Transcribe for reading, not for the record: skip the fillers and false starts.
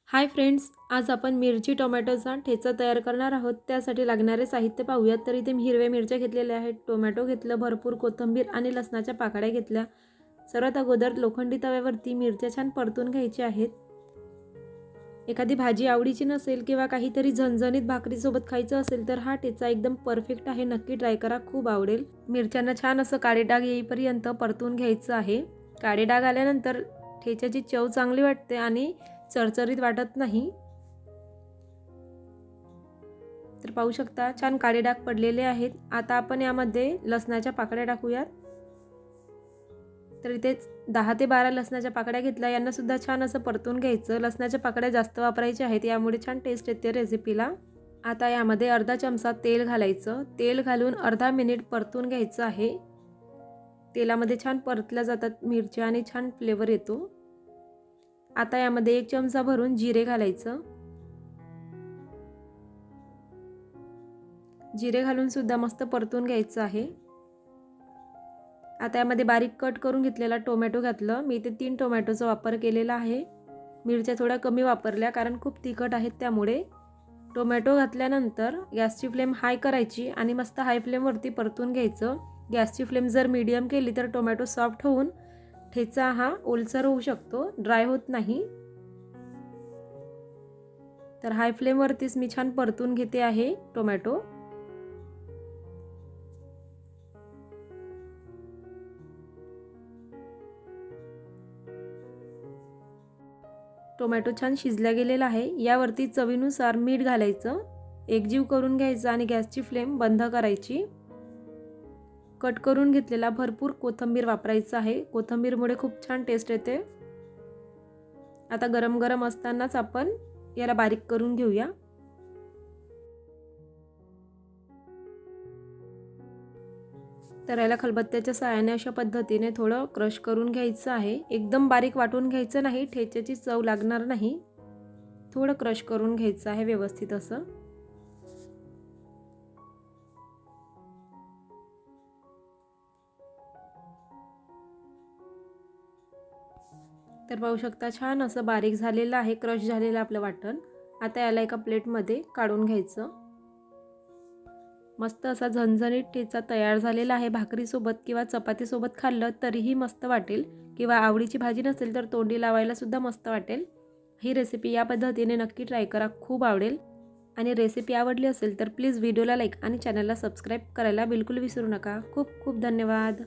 Hi friends, आज आपण मिरची टोमॅटोचा ठेचा तयार करणार आहोत। त्यासाठी लागणारे साहित्य पाहूयात। तर इथे हिरव्या मिरच्या घेतलेल्या आहेत, टोमॅटो घेतलं, भरपूर कोथिंबीर आणि लसणाच्या पाकळ्या घेतल्या। सर्वात अगोदर लोखंडी तव्यावरती मिरच्या छान परतून घ्यायच्या आहेत। एखादी भाजी आवडीची नसेल किंवा काहीतरी झणझणीत भाकरीसोबत खायचं असेल तर हा ठेचा एकदम परफेक्ट आहे, नक्की ट्राय करा, खूप आवडेल। मिरच्यांना छान असं काळे डाग येईपर्यंत परतून घ्यायचं आहे। काळे डाग आल्यानंतर ठेच्याची चव चांगली वाटते आणि चरचरीत वाटत नाही। तर पाहू शकता छान काळे डाग पडलेले आहेत। आता आपण यामध्ये लसणाच्या पाकळ्या टाकूयात। तर इथे 10 ते 12 लसणाच्या पाकळ्या घेतल्या, यांना सुद्धा छान असं परतून घ्यायचं। लसणाच्या पाकळ्या जास्त वापरायच्या आहेत, यामुळे छान टेस्ट येते रेसिपीला। आता यामध्ये अर्धा चमचा तेल घालायचं। तेल घालून अर्धा मिनिट परतून घ्यायचं आहे। तेलामध्ये छान परतल्या जातात मिरच्या आणि छान फ्लेवर येतो। आता यामध्ये 1 चमचा भरून जिरे घालायचं। जिरे घालून सुद्धा मस्त परतून घ्यायचं आहे। आता यामध्ये बारीक कट करून घेतलेला टोमॅटो घातलं। मी इथे 3 टोमॅटोचा वापर केलेला आहे। मिरच्या थोड्या कमी वापरल्या कारण खूप तिखट आहेत त्यामुळे। टोमॅटो घातल्यानंतर गॅसची फ्लेम हाय करायची आणि मस्त हाय फ्लेमवरती परतून घ्यायचं। गॅसची फ्लेम जर मीडियम केली तर टोमॅटो सॉफ्ट होऊन ठेचा हा ओलसर होऊ शकतो, ड्राय होत नाही। तर हाय फ्लेमवरतीच मी छान परतून घेते आहे टोमॅटो। टोमॅटो छान शिजला गेलेला आहे। यावरती चवीनुसार मीठ घालायचं, एकजीव करून घ्यायचं आणि गॅसची फ्लेम बंद करायची। कट करून घेतलेला भरपूर कोथिंबीर वापरायचं आहे, कोथिंबीरमुळे खूप छान टेस्ट येते। आता गरम गरम असतानाच आपण याला बारीक करून घेऊया। तर याला खलबत्त्याच्या सहाय्याने अशा पद्धतीने थोडं क्रश करून घ्यायचं आहे। एकदम बारीक वाटून घ्यायचं नाही, ठेच्याची चव लागणार नाही। थोडं क्रश करून घ्यायचं आहे व्यवस्थित असं। तर पाहू शकता छान असं बारीक झालेलं आहे, क्रश झालेलं आपलं वाटण। आता याला एका प्लेटमध्ये काढून घ्यायचं। मस्त असा झणझणीत ठेचा तयार झालेला आहे। भाकरीसोबत किंवा चपातीसोबत खाल्लं तरीही मस्त वाटेल, किंवा आवडीची भाजी नसेल तर तोंडी लावायला सुद्धा मस्त वाटेल। ही रेसिपी या पद्धतीने नक्की ट्राय करा, खूप आवडेल। आणि रेसिपी आवडली असेल तर प्लीज व्हिडिओला लाईक आणि चॅनलला सबस्क्राईब करायला बिलकुल विसरू नका। खूप खूप धन्यवाद।